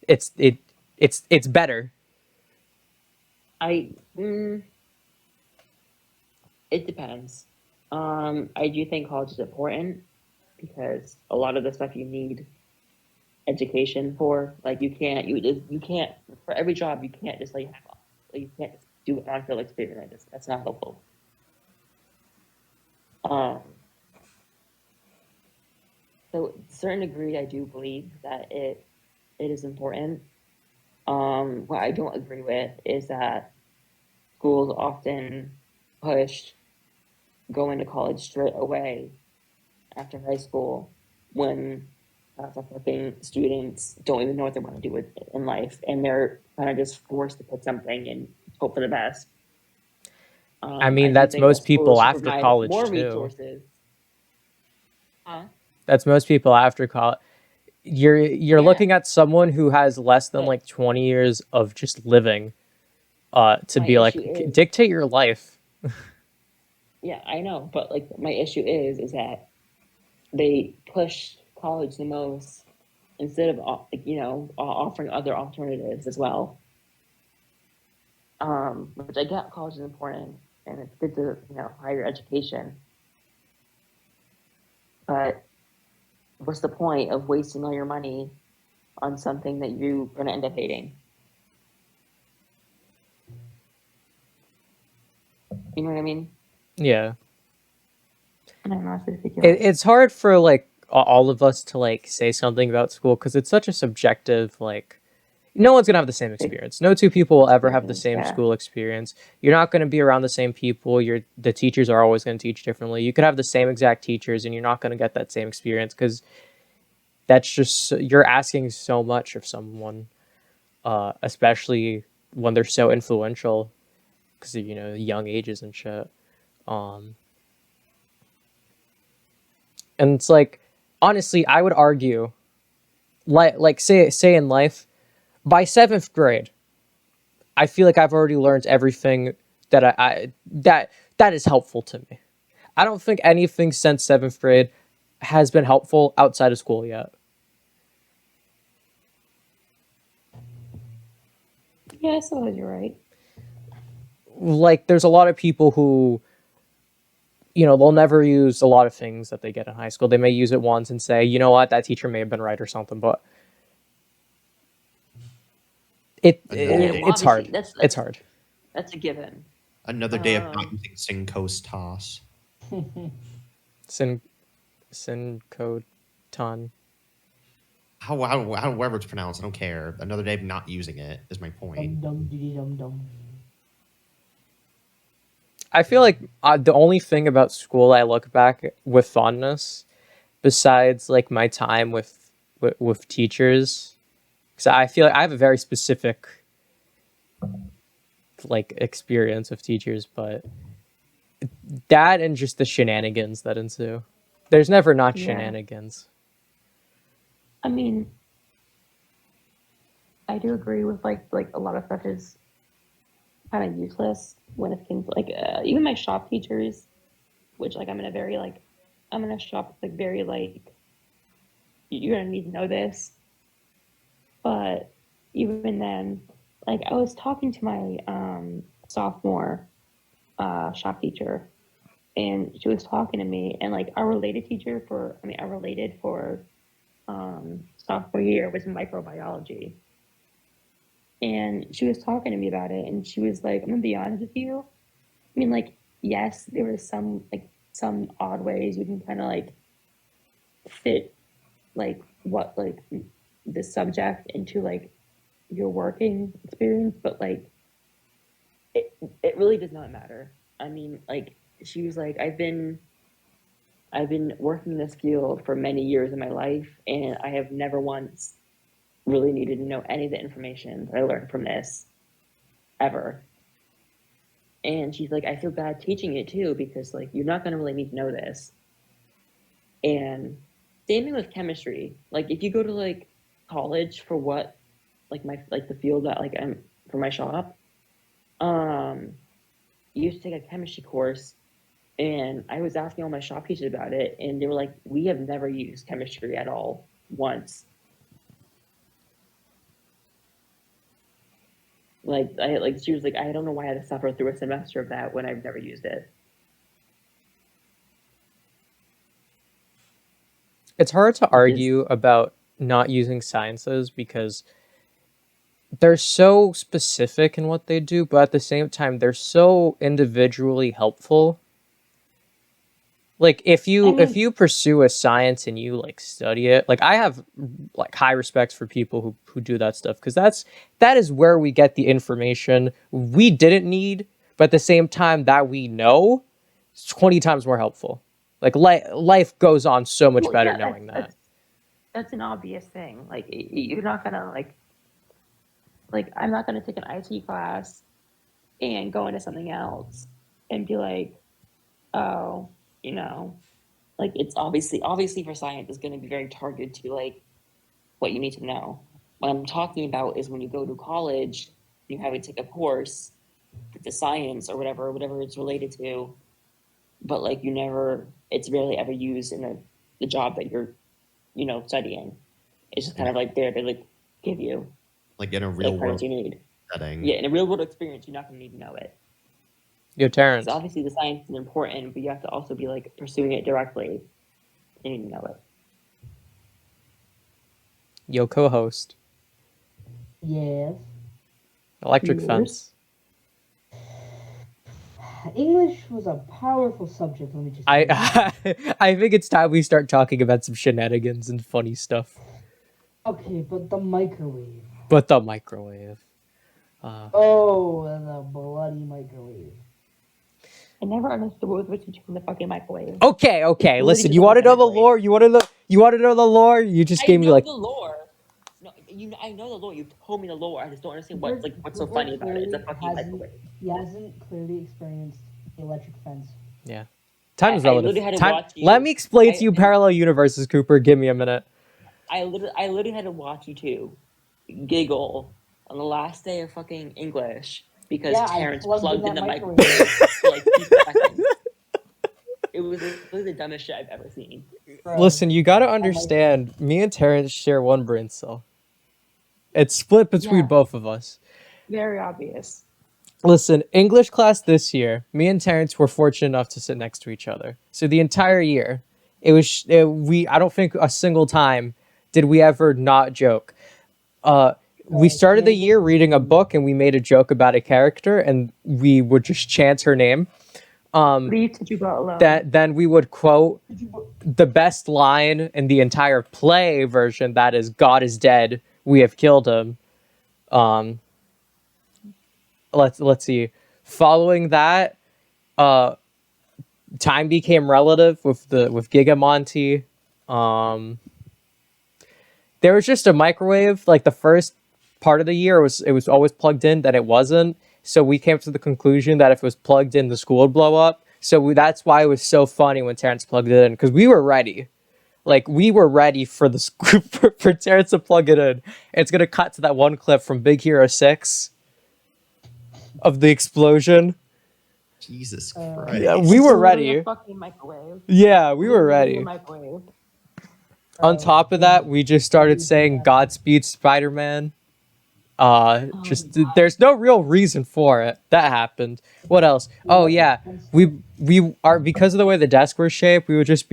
It's better. I it depends. I do think college is important because a lot of the stuff you need education for, like you can't for every job you can't just like you can't just do on field experience. That's not helpful. Um, so to a certain degree, I do believe that it is important. What I don't agree with is that schools often push going to college straight away after high school when fucking students don't even know what they want to do with in life, and they're kind of just forced to pick something and hope for the best. I I mean, do that's think that most schools people should after provide college more too. resources. Huh? That's most people after college. You're Yeah, looking at someone who has less than but like 20 years of just living to my be issue like is, dictate your life. yeah, I know, but like my issue is that they push college the most instead of offering other alternatives as well. Which I get college is important and it's good to higher education, but what's the point of wasting all your money on something that you're going to end up hating? You know what I mean? Yeah. I don't know, it's ridiculous. It's hard for like all of us to like say something about school because it's such a subjective like no one's gonna have the same experience. No two people will ever have the Experience, same yeah. school experience. You're not gonna be around the same people. The teachers are always gonna teach differently. You could have the same exact teachers and you're not gonna get that same experience because that's just you're asking so much of someone, especially when they're so influential because of young ages and shit. Um, and it's like honestly, I would argue like say in life by seventh grade I feel like I've already learned everything that that is helpful to me. I don't think anything since seventh grade has been helpful outside of school yet. Yeah, I suppose you're right. Like there's a lot of people who they'll never use a lot of things that they get in high school. They may use it once and say, you know what, that teacher may have been right or something, but Another Yeah, day, well, it's obviously hard. It's hard. that's a given. another day of not Um, using Synco's toss. Sin Sincoton. However it's pronounced, I don't care. Another day of not using it is my Dum point. dum diddy dum dum. I feel like the only thing about school I look back with fondness, besides like my time with teachers, because I feel like I have a very specific like experience with teachers, but that and just the shenanigans that ensue. There's never not yeah, shenanigans. I mean, I do agree with like a lot of stuff is kind of useless when it comes like even my shop teachers, which like I'm in a shop that's like very like you're gonna need to know this, but even then, like I was talking to my sophomore shop teacher, and she was talking to me, and like our related teacher for our related for sophomore year was microbiology. And she was talking to me about it, and she was like, I'm gonna be honest with you. I mean, like, yes, there was some odd ways you can kind of like fit like what like the subject into like your working experience, but like it really does not matter. I mean, like she was like, I've been working in this field for many years in my life, and I have never once really needed to know any of the information that I learned from this ever. And she's like, I feel bad teaching it too because like you're not gonna really need to know this. And same thing with chemistry. Like if you go to like college for what like the field that like I'm for my shop, um, you used to take a chemistry course And I was asking all my shop teachers about it, and they were like, "We have never used chemistry at all once." She was like, "I don't know why I had to suffer through a semester of that when I've never used it." It's hard to argue about not using sciences because they're so specific in what they do, but at the same time, they're so individually helpful. Like if you pursue a science and you like study it, like I have like high respect for people who do that stuff because that is where we get the information we didn't need, but at the same time that we know, it's 20 times more helpful. Like life goes on so much better knowing that. That's an obvious thing. Like you're not gonna like I'm not gonna take an IT class and go into something else and be like, oh, like it's obviously for science is going to be very targeted to like what you need to know. What I'm talking about is when you go to college, you have to take a course, the science or whatever it's related to, but like it's rarely ever used in the job that you're, studying. It's just kind of like there to like give you like in a real world you need. setting. Yeah, in a real world experience, you're not going to need to know it. Yo, Terrence. So obviously the science is important, but you have to also be like pursuing it directly. You need to know it. Yo, co-host. Yes. Electric Yes. fence. English was a powerful subject. Let me just. I think it's time we start talking about some shenanigans and funny stuff. Okay, but the microwave. But the microwave. Oh, the bloody microwave. I never understood what was in the fucking microwave. Okay. Listen, you want to know the lore? You want to know the lore? You just gave me like the lore. No, I know the lore. You told me the lore. I just don't understand what's so funny about it. It's a fucking microwave. He hasn't clearly experienced the electric fence. Yeah. Time is I relative. literally had to watch you. Let me explain to you parallel universes, Cooper. Give me a minute. I literally had to watch you two giggle on the last day of fucking English because Terrence plugged in the microwave for like 2 seconds. It was literally the dumbest shit I've ever seen. Bro, Listen, you gotta understand, me and Terrence share one brain cell. It's split between both of us. Very obvious. Listen, English class this year, me and Terrence were fortunate enough to sit next to each other. So the entire year, I don't think a single time did we ever not joke. We started the year reading a book and we made a joke about a character and we would just chant her name. Leave to you go alone. Then we would quote the best line in the entire play version, that is, God is dead, we have killed him. Let's see. Following that, time became relative with Gigamonty. There was just a microwave. Like the first part of the year, it was always plugged in. Then it wasn't. So we came to the conclusion that if it was plugged in, the school would blow up. So that's why it was so funny when Terrence plugged it in, because we were ready. Like we were ready for the for Terrence to plug it in. It's gonna cut to that one clip from Big Hero 6 of the explosion. Jesus Christ. Yeah, we were ready. Fucking microwave. Yeah, we were ready. Microwave. On top of that, we just started saying Godspeed Spider-Man. There's no real reason for it. That happened. What else? Oh yeah, we are, because of the way the desk was shaped, we would just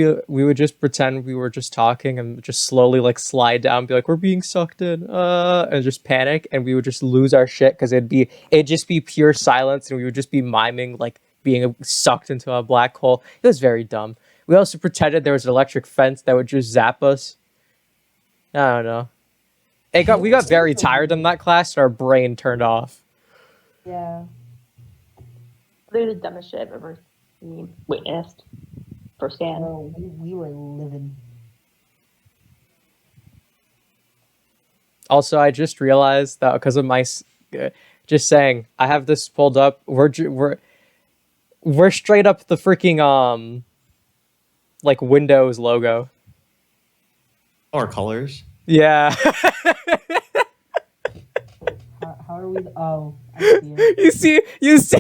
pretend we were just talking and just slowly like slide down, be like, we're being sucked in, and just panic, and we would just lose our shit because it'd just be pure silence, and we would just be miming like being sucked into a black hole. It was very dumb. We also pretended there was an electric fence that would just zap us. I don't know. We got very tired in that class, and our brain turned off. Yeah. They're the dumbest shit I've ever witnessed firsthand. No, we were living. Also, I just realized that because of my just saying, I have this pulled up. We're straight up the freaking like Windows logo. Or colors. Yeah. How are we? Oh, I see it. You see.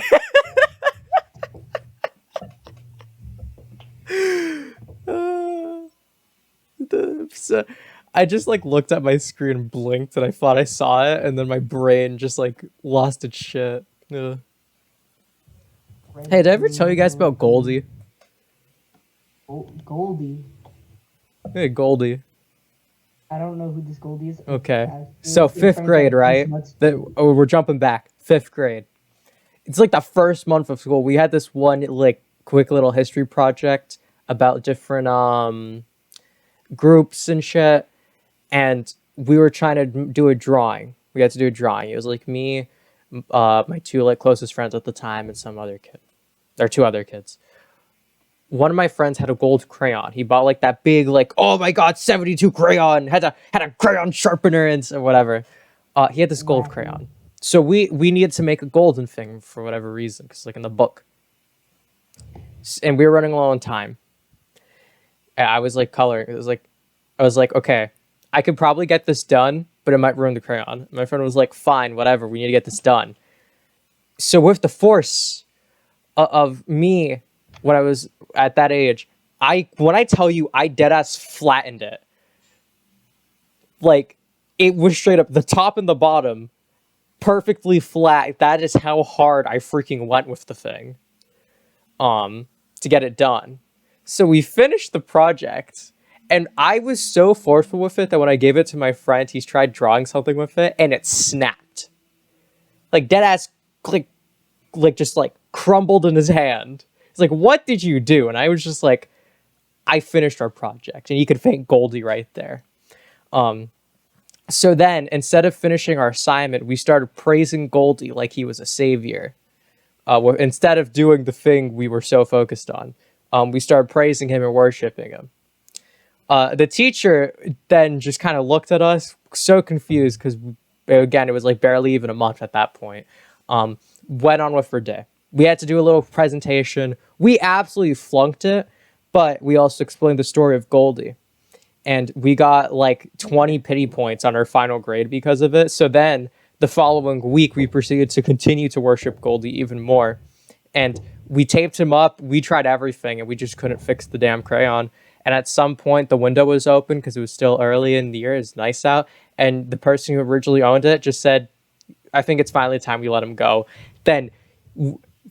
So I just like looked at my screen and blinked, and I thought I saw it, and then my brain just like lost its shit. Ugh. Hey, did I ever tell you guys about Goldie? Goldie. Hey, Goldie. I don't know who this Goldie is. Okay. Your So friend 5th grade, that right? nuts. We're jumping back. 5th grade. It's like the first month of school. We had this one like quick little history project about different groups and shit, and we were trying to do a drawing. We had to do a drawing. It was like me, my two like closest friends at the time, and some other kid. There are 2 other kids. One of my friends had a gold crayon. He bought like that big, like, oh my god, 72 crayon. Had a crayon sharpener and whatever. He had this gold crayon. So we needed to make a golden thing for whatever reason, because like in the book. And we were running low on time. And I was like coloring. I was like, okay, I could probably get this done, but it might ruin the crayon. My friend was like, fine, whatever. We need to get this done. So with the force of me, when I was at that age, when I tell you I deadass flattened it, like it was straight up the top and the bottom, perfectly flat. That is how hard I freaking went with the thing, to get it done. So we finished the project, and I was so forceful with it that when I gave it to my friend, he's tried drawing something with it, and it snapped, like deadass, like just like crumbled in his hand. He's like, what did you do? And I was just like, I finished our project. And you could thank Goldie right there. So then, instead of finishing our assignment, we started praising Goldie like he was a savior. Instead of doing the thing we were so focused on, we started praising him and worshiping him. The teacher then just kind of looked at us, so confused, because, again, it was like barely even a month at that point. Went on with her day. We had to do a little presentation. We absolutely flunked it, but we also explained the story of Goldie. And we got like 20 pity points on our final grade because of it. So then the following week, we proceeded to continue to worship Goldie even more. And we taped him up. We tried everything, and we just couldn't fix the damn crayon. And at some point, the window was open because it was still early in the year. It's nice out. And the person who originally owned it just said, I think it's finally time we let him go. Then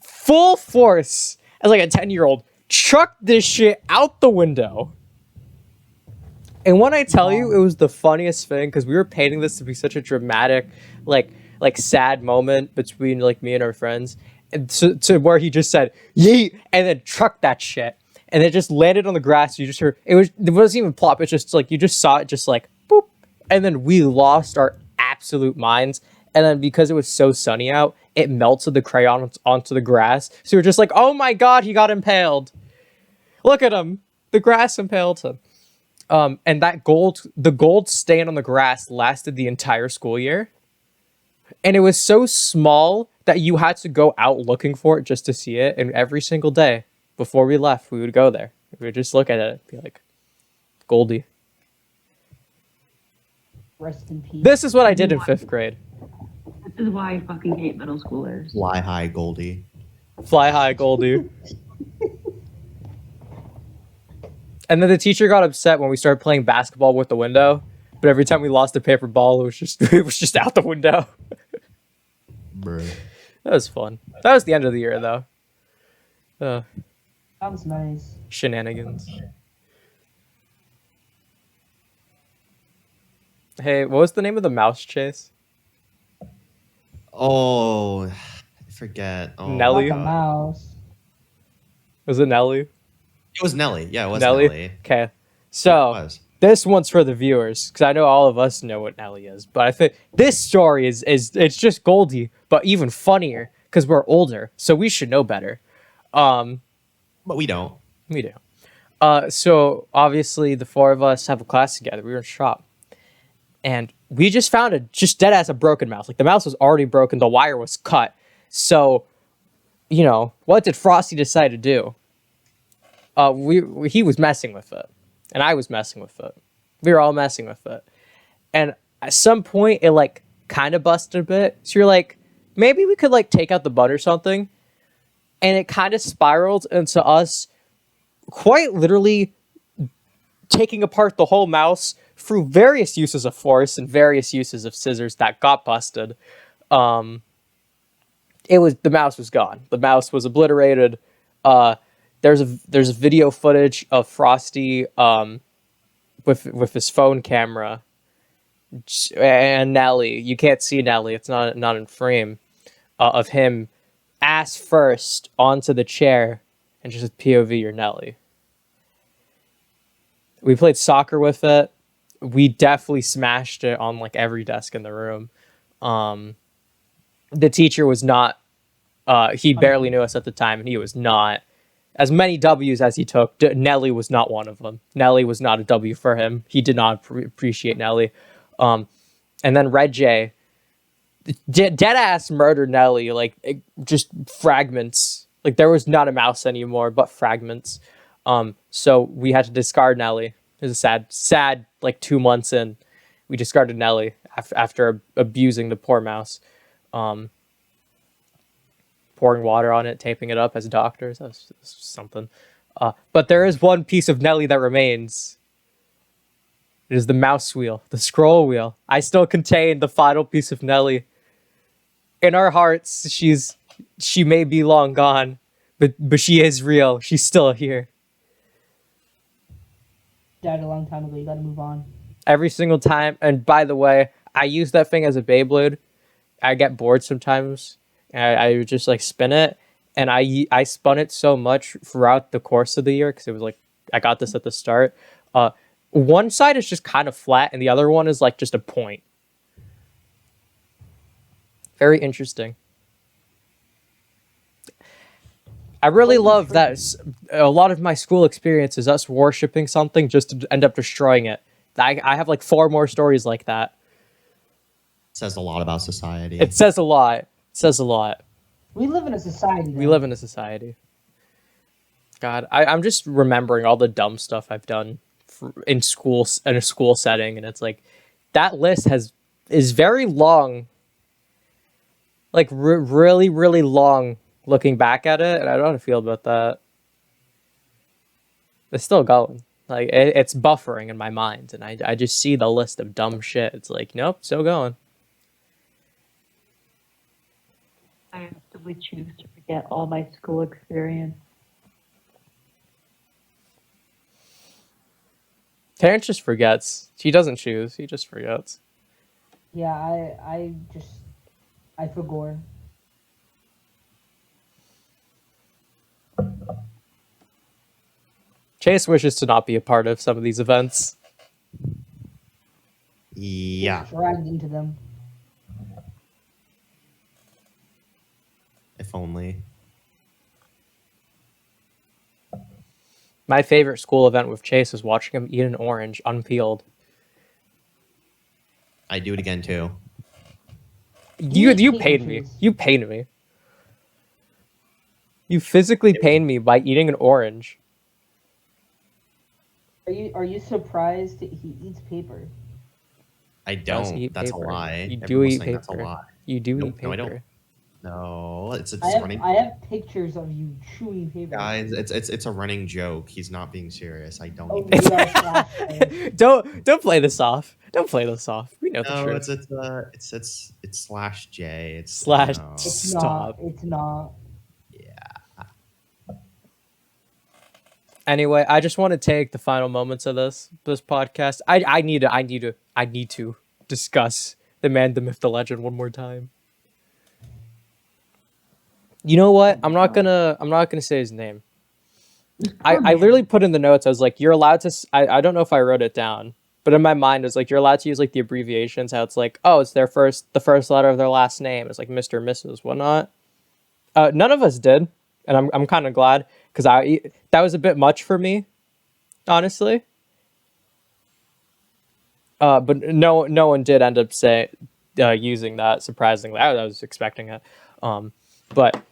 full force, as like a 10-year-old, chucked this shit out the window. And when I tell you, it was the funniest thing, because we were painting this to be such a dramatic, like sad moment between like me and our friends, and to where he just said yeet and then chucked that shit, and it just landed on the grass. You just heard it wasn't even plop. It's just like you just saw it just like boop, and then we lost our absolute minds. And then because it was so sunny out, it melted the crayon onto the grass. So we're just like, oh my god, he got impaled. Look at him. The grass impaled him. And the gold stain on the grass lasted the entire school year. And it was so small that you had to go out looking for it just to see it. And every single day before we left, we would go there. We would just look at it and be like, Goldie. Rest in peace. This is what I did in 5th grade. This is why I fucking hate middle schoolers. Fly high, Goldie. Fly high, Goldie. And then the teacher got upset when we started playing basketball with the window. But every time we lost a paper ball, it was just out the window. Bruh. That was fun. That was the end of the year, though. Sounds nice. Shenanigans. Hey, what was the name of the mouse chase? Oh, I forget. Oh, Nelly? Like a mouse. Was it Nelly? It was Nelly. Yeah, it was Nelly. Okay. It So, was. this one's for the viewers, because I know all of us know what Nelly is. But I think this story is it's just Goldie, but even funnier, because we're older, so we should know better. But we don't. We do. So, obviously, the 4 of us have a class together. We were in shop. And we just found just dead as a broken mouse. Like, the mouse was already broken. The wire was cut. So, you know, what did Frosty decide to do? He was messing with it. And I was messing with it. We were all messing with it. And at some point, it, like, kind of busted a bit. So you're like, maybe we could, like, take out the bud or something. And it kind of spiraled into us quite literally taking apart the whole mouse, through various uses of force and various uses of scissors that got busted, the mouse was gone. The mouse was obliterated. There's a video footage of Frosty with his phone camera and Nelly. You can't see Nelly; it's not in frame. Of him ass first onto the chair and just POV your Nelly. We played soccer with it. We definitely smashed it on like every desk in the room. The teacher was not. He barely knew us at the time, and he was not. As many W's as he took, Nelly was not one of them. Nelly was not a W for him. He did not appreciate Nelly. And then Red J, dead ass murdered Nelly, like just fragments. Like there was not a mouse anymore, but fragments. So we had to discard Nelly. It was a sad like 2 months in, we discarded Nelly after abusing the poor mouse. Pouring water on it, taping it up as doctors. That was something. But there is one piece of Nelly that remains. It is the mouse wheel, the scroll wheel. I still contain the final piece of Nelly. In our hearts, she may be long gone, but she is real. She's still here. Died a long time ago. You gotta move on. Every single time. And by the way, I use that thing as a Beyblade. I get bored sometimes. I would just like spin it, and I spun it so much throughout the course of the year because it was like I got this at the start. One side is just kind of flat, and the other one is like just a point. Very interesting. I really love that a lot of my school experience is us worshiping something just to end up destroying it. I have like 4 more stories like that. Says a lot about society. It says a lot. It says a lot. We live in a society. We live in a society. God, I'm just remembering all the dumb stuff I've done in a school setting, and it's like that list is very long. Like really, really long. Looking back at it, and I don't know how to feel about that. It's still going. Like it's buffering in my mind, and I just see the list of dumb shit. It's like, nope, still going. I actively choose to forget all my school experience. Terrence just forgets. He doesn't choose. He just forgets. Yeah, I forgot. Chase wishes to not be a part of some of these events. Yeah. Dragged into them. If only. My favorite school event with Chase is watching him eat an orange unpeeled. I do it again too. You pained me. You pained me. You physically pained me by eating an orange. Are you surprised that he eats paper? I Does don't. eat That's paper. a lie. You do Everyone's eat saying That's a paper. lie. You do Nope, eat paper. no, I don't. No, it's I running. have pictures of you chewing paper. Guys, it's a running joke. He's not being serious. I don't. Oh, eat paper. we are flashbacks. Don't play this off. Don't play this off. We know the No, truth. it's slash J. It's Slash no. It's Stop. not. It's not. Anyway, I just want to take the final moments of this podcast. I need to discuss the man, the myth, the legend one more time. You know what? I'm not gonna say his name. I literally put in the notes. I was like, you're allowed to. I don't know if I wrote it down, but in my mind, it was like you're allowed to use like the abbreviations. How it's like, oh, it's the first letter of their last name. It's like Mr., Mrs., whatnot. None of us did, and I'm kind of glad because that was a bit much for me, honestly. But no one did end up using that. Surprisingly, I was expecting it. But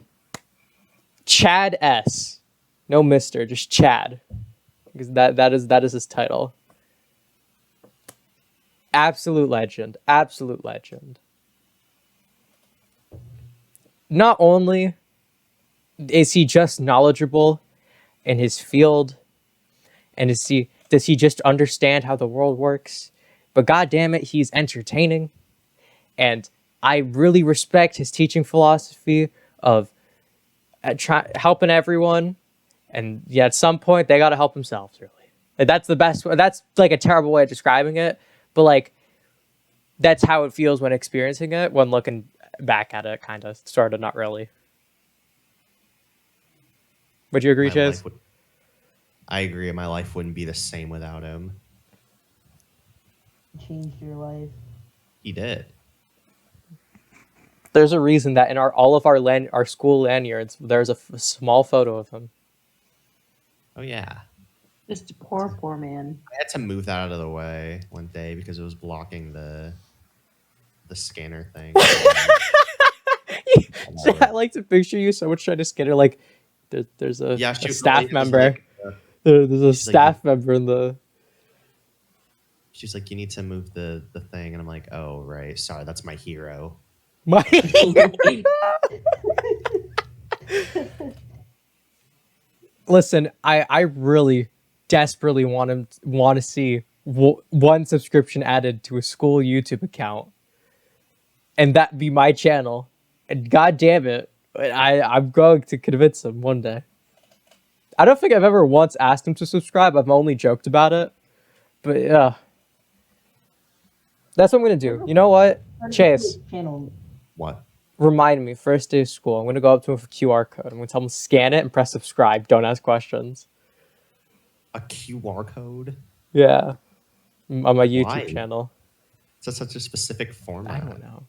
Chad S. No Mr., just Chad. Because that is his title. Absolute legend. Absolute legend. Not only is he just knowledgeable in his field, and does he just understand how the world works, but god damn it, he's entertaining. And I really respect his teaching philosophy of helping everyone. And yeah, at some point they got to help themselves, really. Like, that's the best. That's like a terrible way of describing it, but like that's how it feels when experiencing it. When looking back at it, kind of, sort of, not really. Would you agree, My Chase? I agree. My life wouldn't be the same without him. Changed your life. He did. There's a reason that in all of our school lanyards, there's a small photo of him. Oh yeah. This poor man. I had to move that out of the way one day because it was blocking the scanner thing. I like to picture you so much trying to scan her. Like there's a staff member. There's a staff member in the. She's like, you need to move the thing, and I'm like, oh right, sorry, that's my hero. My. Listen, I really desperately want to see one subscription added to a school YouTube account, and that be my channel. And god damn it, I'm going to convince him one day. I don't think I've ever once asked him to subscribe. I've only joked about it, but yeah, that's what I'm gonna do. You know what, Chase? Channel. What? Remind me, first day of school, I'm going to go up to him with a QR code. I'm going to tell him to scan it and press subscribe. Don't ask questions. A QR code? Yeah. On my YouTube Why? channel. It's such a specific format. I don't know.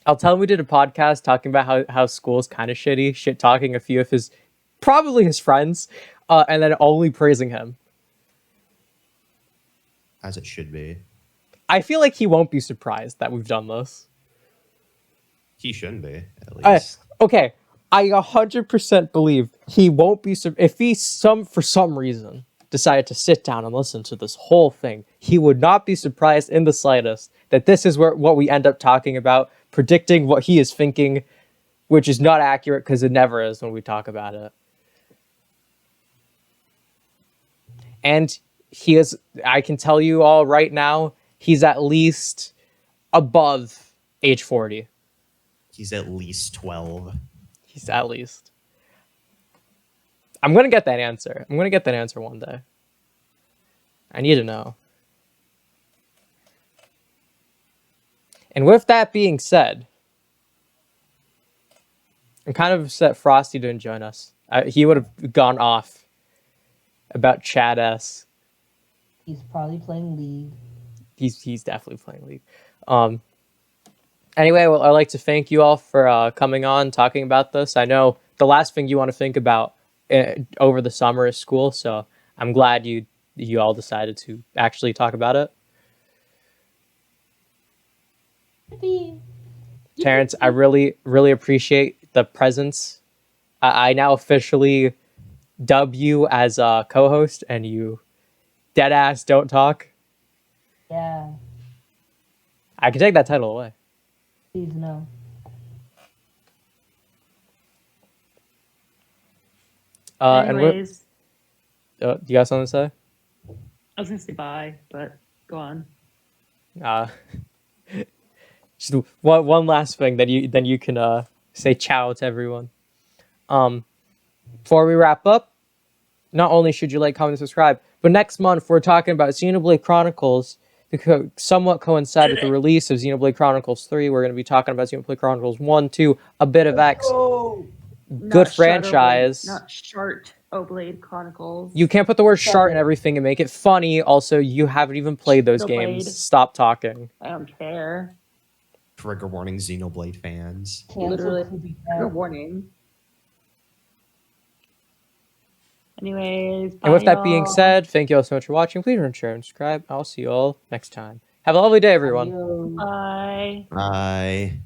I'll tell him we did a podcast talking about how school's kind of shitty, shit talking a few of probably his friends, and then only praising him. As it should be. I feel like he won't be surprised that we've done this. He shouldn't be, at least. Okay, I 100% believe he won't be if he for some reason decided to sit down and listen to this whole thing. He would not be surprised in the slightest that this is what we end up talking about, predicting what he is thinking, which is not accurate because it never is when we talk about it. And he is. I can tell you all right now, he's at least above age 40. He's at least 12. He's at least. I'm going to get that answer. I'm going to get that answer one day. I need to know. And with that being said, I'm kind of upset Frosty didn't join us. He would have gone off about Chad S. He's probably playing League. He's definitely playing League. Anyway, well, I'd like to thank you all for coming on, talking about this. I know the last thing you want to think about over the summer is school, so I'm glad you all decided to actually talk about it. Terrence, I really, really appreciate the presence. I now officially dub you as a co-host, and you deadass don't talk. Yeah. I can take that title away. Please no. Anyways, you got something to say? I was gonna say bye, but go on. Just one last thing, then you can say ciao to everyone. Before we wrap up, not only should you like, comment, and subscribe, but next month we're talking about Xenoblade Chronicles to somewhat coincide with the release of Xenoblade Chronicles 3. We're going to be talking about Xenoblade Chronicles 1, 2, a bit of X. Good franchise. Not Shart Oblade Chronicles. You can't put the word shart in everything and make it funny. Also, you haven't even played those games. Stop talking. I don't care. Trigger warning, Xenoblade fans. Literally, trigger warning. Anyways, bye, and with that being y'all. said, thank you all so much for watching. Please remember to share and subscribe. I'll see you all next time. Have a lovely day, everyone. Bye. Bye.